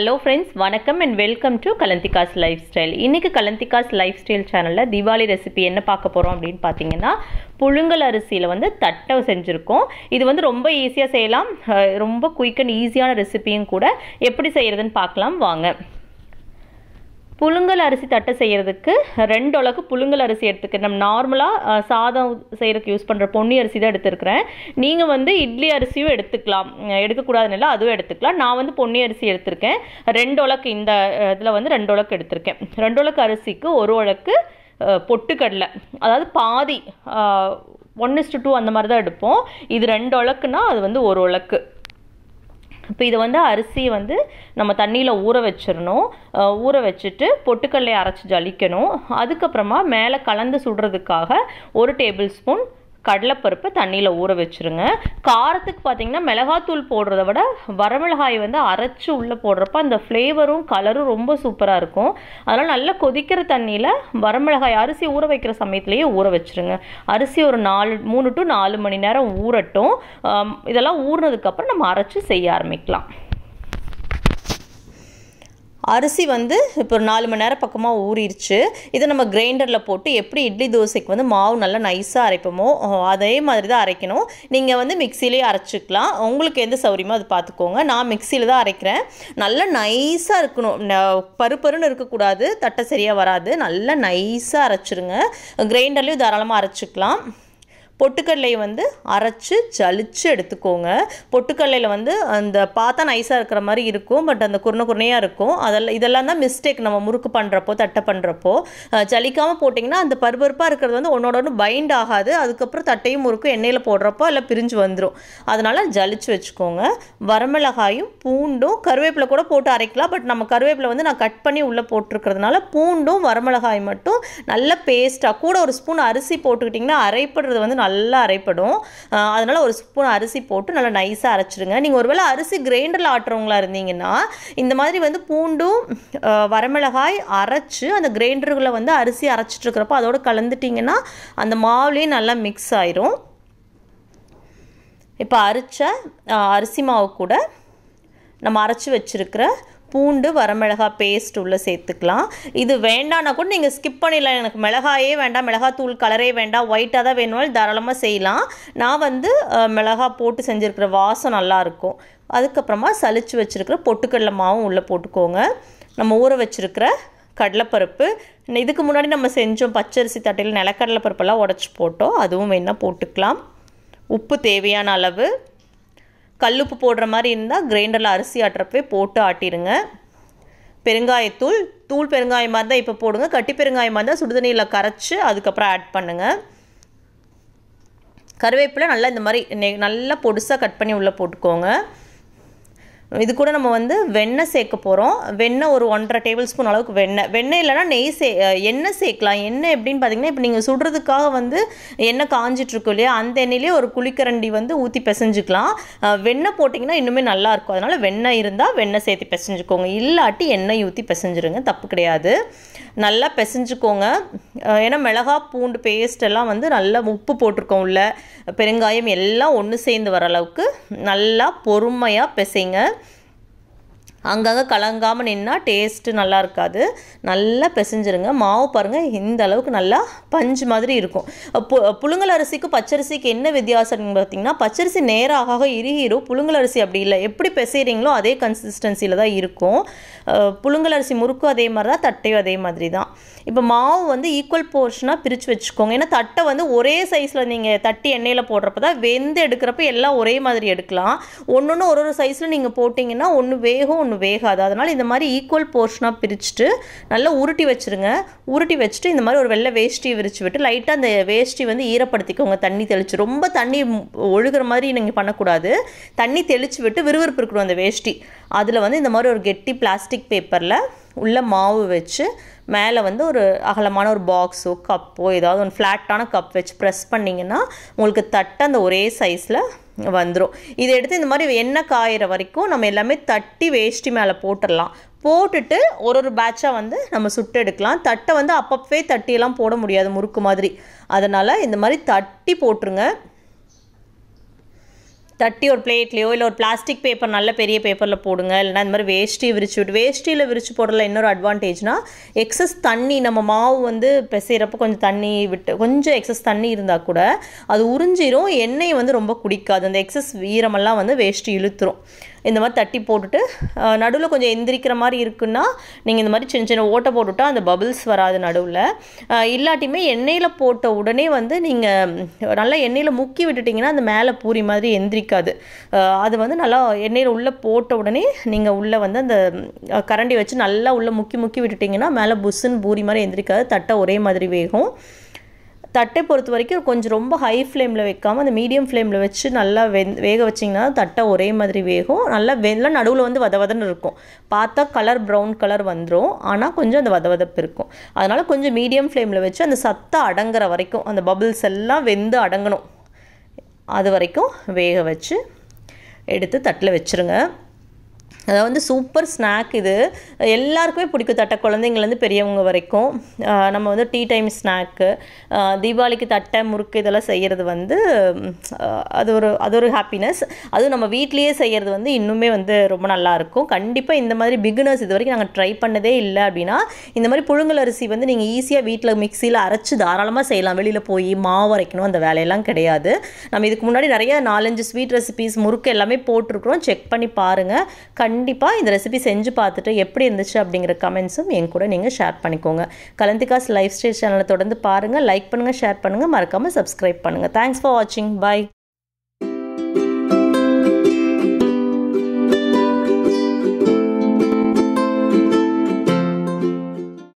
Hello friends, வணக்கம் and welcome to Kalandhizz's Lifestyle. இன்னைக்கு Kalandhizz's Lifestyle சேனல்ல தீபாவளி ரெசிபி என்ன பார்க்க போறோம் அப்படினு பாத்தீங்கன்னா புழுங்கல் அரிசியில வந்து தட்டை செஞ்சிருக்கோம். இது வந்து ரொம்ப ஈஸியா செய்யலாம். ரொம்ப குயிக் அண்ட் ஈஸியான ரெசிபியும் கூட. எப்படி செய்யறதுன்னு பார்க்கலாம் வாங்க. புழுங்கல் அரிசி தட்டை செய்யறதுக்கு 2 அளவுக்கு புழுங்கல் அரிசி எடுத்துக்கிறேன். நம்ம நார்மலா சாதம் செய்யறதுக்கு யூஸ் பண்ற பொன்னி அரிசி தான் எடுத்துக்கிறேன். நீங்க வந்து இட்லி அரிசியும் எடுத்துக்கலாம். எடுக்க கூடாதுன்னு இல்ல, அதுவும் எடுத்துக்கலாம். நான் வந்து பொன்னி அரிசி எடுத்துர்க்கேன். 2 அளவுக்கு இந்த இதுல வந்து 2 அளவுக்கு எடுத்துர்க்கேன். 2 அளவுக்கு அரிசிக்கு 1 அளவுக்கு பொட்டுக்கடலை, அதாவது பாதி 1:2 அந்த மாதிரி தான் எடுப்போம். இது 2 அளவுக்குனா அது வந்து 1 அளவுக்கு. இப்போ இதை வந்து அரிசி வந்து நம்ம தண்ணியில் ஊற வச்சிடணும். ஊற வச்சுட்டு பொட்டுக்கடலையை அரைச்சி ஜலிக்கணும். அதுக்கப்புறமா மேலே கலந்து சுடுறதுக்காக 1 டேபிள் ஸ்பூன் கடலைப்பருப்பு தண்ணியில் ஊற வச்சுருங்க. காரத்துக்கு பார்த்தீங்கன்னா மிளகாத்தூள் போடுறத விட வரமிளகாய் வந்து அரைச்சி உள்ளே போடுறப்ப அந்த ஃப்ளேவரும் கலரும் ரொம்ப சூப்பராக இருக்கும். அதனால் நல்லா கொதிக்கிற தண்ணியில் வரமிளகாய் அரிசி ஊற வைக்கிற சமயத்துலேயே ஊற வச்சுருங்க. அரிசி ஒரு 3 to 4 மணி நேரம் ஊறட்டும். இதெல்லாம் ஊறினதுக்கப்புறம் நம்ம அரைச்சி செய்ய ஆரம்பிக்கலாம். அரிசி வந்து இப்போ ஒரு 4 மணி நேரம் பக்கமாக ஊறிடுச்சு. இதை நம்ம கிரைண்டரில் போட்டு எப்படி இட்லி தோசைக்கு வந்து மாவு நல்லா நைஸாக அரைப்போமோ அதே மாதிரி தான் அரைக்கணும். நீங்கள் வந்து மிக்சிலேயே அரைச்சிக்கலாம். உங்களுக்கு எந்த சௌரியமோ அது பார்த்துக்கோங்க. நான் மிக்சியில் தான் அரைக்கிறேன். நல்லா நைஸாக இருக்கணும். பருப்பருன்னு இருக்கக்கூடாது, தட்டை சரியாக வராது. நல்லா நைஸாக அரைச்சிருங்க. கிரைண்டர்லேயும் தாராளமாக அரைச்சிக்கலாம். பொட்டுக்கடலையை வந்து அரைச்சி ஜலிச்சு எடுத்துக்கோங்க. பொட்டுக்கடலையில் வந்து அந்த பார்த்தா நைஸாக இருக்கிற மாதிரி இருக்கும், பட் அந்த குருணையாக இருக்கும். இதெல்லாம் தான் மிஸ்டேக். நம்ம முறுக்கு பண்ணுறப்போ தட்டை பண்ணுறப்போ ஜலிக்காமல் போட்டிங்கன்னா அந்த பருப்பருப்பாக இருக்கிறது வந்து ஒன்னோட ஒன்று பைண்ட் ஆகாது. அதுக்கப்புறம் தட்டையும் முறுக்கும் எண்ணெயில் போடுறப்போ எல்லாம் பிரிஞ்சு வந்துடும். அதனால் ஜலிச்சு வச்சுக்கோங்க. வரமிளகாயும் பூண்டும் கருவேப்பிலை கூட போட்டு அரைக்கலாம். பட் நம்ம கருவேப்பிலை வந்து நான் கட் பண்ணி உள்ளே போட்டிருக்கிறதுனால பூண்டும் வரமிளகாய் மட்டும் நல்ல பேஸ்ட்டாக கூட 1 ஸ்பூன் அரிசி போட்டுக்கிட்டிங்கன்னா அரைப்படுறது வந்து நல்லா அரைப்படும். அதனால் 1 ஸ்பூன் அரிசி போட்டு நல்லா நைஸாக அரைச்சிடுங்க. நீங்கள் ஒருவேளை அரிசி கிரைண்டரில் ஆட்டுறவங்களா இருந்தீங்கன்னா இந்த மாதிரி வந்து பூண்டும் வரமிளகாய் அரைச்சி அந்த கிரைண்டருக்குள்ளே வந்து அரிசி அரைச்சிட்டு இருக்கிறப்போ அதோடு கலந்துட்டிங்கன்னா அந்த மாவுலேயே நல்லா மிக்ஸ் ஆயிரும். இப்போ அரைச்ச அரிசி மாவு கூட நம்ம அரைச்சி வச்சுருக்கிற பூண்டு வரமிளகாய் பேஸ்ட் உள்ளே சேர்த்துக்கலாம். இது வேண்டான்னா கூட நீங்கள் ஸ்கிப் பண்ணிடலாம். எனக்கு மிளகாயே வேண்டாம், மிளகாத்தூள் கலரே வேண்டாம், ஒயிட்டாக தான் வேணும்னாலும் தாராளமாக செய்யலாம். நான் வந்து மிளகாய் போட்டு செஞ்சுருக்கிற வாசம் நல்லாயிருக்கும். அதுக்கப்புறமா சலிச்சு வச்சுருக்கிற பொட்டுக்கடலை மாவும் உள்ளே போட்டுக்கோங்க. நம்ம ஊற வச்சுருக்கிற கடலைப்பருப்பு, இதுக்கு முன்னாடி நம்ம செஞ்சோம் பச்சரிசி தட்டையில் நிலக்கடலை பருப்பெல்லாம் உடச்சி போட்டோம், அதுவும் வேணால் போட்டுக்கலாம். உப்பு தேவையான அளவு. கல்லுப்பு போடுற மாதிரி இருந்தால் கிரைண்டரில் அரிசி ஆட்டுறப்பே போட்டு ஆட்டிடுங்க. பெருங்காயத்தூள், தூள் பெருங்காயமாக இருந்தால் இப்போ போடுங்க. கட்டி பெருங்காயமாக இருந்தால் சுடுதண்ணியில் கரைச்சி அதுக்கப்புறம் ஆட் பண்ணுங்கள். கருவேப்பிலை நல்லா இந்த மாதிரி நல்லா பொடுசாக கட் பண்ணி உள்ளே போட்டுக்கோங்க. இது கூட நம்ம வந்து வெண்ணெய் சேர்க்க போகிறோம். வெண்ணெய் ஒரு 1.5 டேபிள் ஸ்பூன் அளவுக்கு வெண்ணெய் இல்லைனா எண்ணெய் சேர்க்கலாம். எண்ணெய் எப்படின்னு பார்த்தீங்கன்னா இப்போ நீங்கள் சுடுறதுக்காக வந்து எண்ணெய் காஞ்சிட்ருக்கும் இல்லையா, அந்த எண்ணெயிலே ஒரு குழிக்கரண்டி வந்து ஊற்றி பிசைஞ்சிக்கலாம். வெண்ணெய் போட்டிங்கன்னா இன்னுமே நல்லாயிருக்கும். அதனால் வெண்ணெய் இருந்தால் வெண்ணெய் சேர்த்து பிசைஞ்சுக்கோங்க. இல்லாட்டி எண்ணெய் ஊற்றி பிசைஞ்சிருங்க, தப்பு கிடையாது. நல்லா பிசைஞ்சுக்கோங்க. ஏன்னா மிளகாய் பூண்டு பேஸ்ட் எல்லாம் வந்து நல்லா உப்பு போட்டிருக்கோம் உள்ள, பெருங்காயம் எல்லாம் ஒன்று சேர்ந்து வர அளவுக்கு நல்லா பொறுமையாக பிசைங்க. அங்கங்கே கலங்காமல் நின்னா டேஸ்ட்டு நல்லா இருக்காது. நல்லா பிசைஞ்சிருங்க. மாவு பாருங்கள் இந்த அளவுக்கு நல்லா பஞ்சு மாதிரி இருக்கும். புழுங்கல் அரிசிக்கும் பச்சரிசிக்கு என்ன வித்தியாசம்னு பார்த்தீங்கன்னா, பச்சரிசி நேராக இறுகிரும், புழுங்கல் அரிசி அப்படி இல்லை. எப்படி பிசைறீங்களோ அதே கன்சிஸ்டன்சியில் தான் இருக்கும். புழுங்கல் அரிசி முறுக்கும் அதே மாதிரி தான், தட்டையும் அதே மாதிரி தான். இப்போ மாவு வந்து ஈக்குவல் போர்ஷனாக பிரித்து வச்சுக்கோங்க. ஏன்னா தட்டை வந்து ஒரே சைஸில் நீங்கள் தட்டி எண்ணெயில் போடுறப்ப தான் வெந்து எடுக்கிறப்ப எல்லாம் ஒரே மாதிரி எடுக்கலாம். ஒன்று ஒரு சைஸில் நீங்கள் போட்டிங்கன்னா ஒன்று வேகும் ஒன்று வேகாது. அதனால் இந்த மாதிரி ஈக்குவல் போர்ஷனாக பிரிச்சுட்டு நல்லா உருட்டி வச்சுருங்க. உருட்டி வச்சுட்டு இந்த மாதிரி ஒரு வெள்ளை வேஷ்டி விரித்து விட்டு லைட்டாக அந்த வேஷ்டி வந்து ஈரப்படுத்திக்கோங்க. தண்ணி தெளித்து, ரொம்ப தண்ணி ஒழுகிற மாதிரி நீங்கள் பண்ணக்கூடாது. தண்ணி தெளித்து விட்டு விறுவிறுப்பு இருக்கணும் அந்த வேஷ்டி. அதில் வந்து இந்த மாதிரி ஒரு கெட்டி பிளாஸ்டிக் பேப்பரில் உள்ள மாவு வச்சு மேலே வந்து ஒரு அகலமான ஒரு பாக்ஸோ கப்போ ஏதாவது ஒரு ஃப்ளாட்டான கப் வச்சு ப்ரெஸ் பண்ணிங்கன்னா உங்களுக்கு தட்டை அந்த ஒரே சைஸில் வந்துடும். இதை எடுத்து இந்த மாதிரி எண்ணெய் காயிற வரைக்கும் நம்ம எல்லாமே தட்டி வேஷ்டி மேலே போட்டுடலாம். போட்டுட்டு ஒரு பேட்சாக வந்து நம்ம சுட்டு எடுக்கலாம். தட்டை வந்து அப்பப்பவே தட்டியெல்லாம் போட முடியாது முறுக்கு மாதிரி. அதனால் இந்த மாதிரி தட்டி போட்டுருங்க. தட்டி ஒரு பிளேட்லையோ இல்லை ஒரு பிளாஸ்டிக் பேப்பர் நல்ல பெரிய பேப்பரில் போடுங்க. இல்லைனா இந்த மாதிரி வேஷ்டியை விரிச்சு விட்டு, வேஷ்டியில் விரிச்சு போடுறதுல இன்னொரு அட்வான்டேஜ்னால் எக்ஸஸ் தண்ணி நம்ம மாவு வந்து பிசைகிறப்போ கொஞ்சம் தண்ணி விட்டு கொஞ்சம் எக்ஸஸ் தண்ணி இருந்தால் கூட அது உறிஞ்சிரும், எண்ணெய் வந்து ரொம்ப குடிக்காது. அந்த எக்ஸஸ் ஈரமெல்லாம் வந்து வேஷ்டி இழுத்துரும். இந்த மாதிரி தட்டி போட்டுட்டு நடுவில் கொஞ்சம் எந்திரிக்கிற மாதிரி இருக்குன்னா நீங்கள் இந்த மாதிரி சின்ன சின்ன ஓட்டை போட்டுவிட்டா அந்த பபிள்ஸ் வராது நடுவில். இல்லாட்டியுமே எண்ணெயில் போட்ட உடனே வந்து நீங்கள் நல்லா எண்ணெயில் முக்கி விட்டுட்டிங்கன்னா அந்த மேலே பூரி மாதிரி எந்திரிக்காது. அது வந்து நல்லா எண்ணெயில் உள்ளே போட்ட உடனே நீங்கள் உள்ளே வந்து அந்த கரண்டி வச்சு நல்லா உள்ளே முக்கி முக்கி விட்டுட்டிங்கன்னா மேலே புஸ்ஸுன்னு பூரி மாதிரி எந்திரிக்காது, தட்டை ஒரே மாதிரி வேகும். தட்டை பொறுத்த வரைக்கும் கொஞ்சம் ரொம்ப ஹை ஃப்ளேமில் வைக்காமல் அந்த மீடியம் ஃப்ளேமில் வச்சு நல்லா வேக வச்சிங்கன்னா தட்டை ஒரே மாதிரி வேகும். நல்லா நடுவில் வந்து வதவதன்னு இருக்கும். பார்த்தா கலர் ப்ரௌன் கலர் வந்துடும், ஆனால் கொஞ்சம் அந்த வதவதப்பு இருக்கும். அதனால் கொஞ்சம் மீடியம் ஃப்ளேமில் வச்சு அந்த சத்தம் அடங்குற வரைக்கும், அந்த பபிள்ஸ் எல்லாம் வெந்து அடங்கணும், அது வரைக்கும் வேக வச்சு எடுத்து தட்டில் வச்சுருங்க. அதாவது வந்து சூப்பர் ஸ்நாக் இது, எல்லாருக்குமே பிடிக்கும். தட்டை குழந்தைங்கள்லேருந்து பெரியவங்க வரைக்கும். நம்ம வந்து டீ டைம் ஸ்நாக்கு, தீபாவளிக்கு தட்டை முறுக்கு இதெல்லாம் செய்கிறது வந்து அது ஒரு ஹாப்பினஸ். அதுவும் நம்ம வீட்லேயே செய்கிறது வந்து இன்னுமே வந்து ரொம்ப நல்லாயிருக்கும். கண்டிப்பாக இந்த மாதிரி பிகினர்ஸ் இது வரைக்கும் நாங்கள் ட்ரை பண்ணதே இல்லை அப்படின்னா இந்த மாதிரி புழுங்கல் அரிசி வந்து நீங்கள் ஈஸியாக வீட்டில் மிக்சியில் அரைச்சி தாராளமாக செய்யலாம். வெளியில் போய் மாவு அரைக்கணும் அந்த வேலையெல்லாம் கிடையாது. நம்ம இதுக்கு முன்னாடி நிறைய 4-5 ஸ்வீட் ரெசிபீஸ் முறுக்கு எல்லாமே போட்டிருக்கிறோம், செக் பண்ணி பாருங்கள். கண்டிப்பாக இந்த ரெசிபி செஞ்சு பார்த்துட்டு எப்படி இருந்துச்சு அப்படிங்கிற கமெண்ட்ஸும் என் கூட நீங்கள் ஷேர் பண்ணிக்கோங்க. கலந்திகாஸ் லைஃப் ஸ்டைல் சேனலை தொடர்ந்து பாருங்கள், லைக் பண்ணுங்கள், ஷேர் பண்ணுங்கள், மறக்காமல் சப்ஸ்கிரைப் பண்ணுங்கள். தேங்க்ஸ் ஃபார் வாட்சிங். பாய்.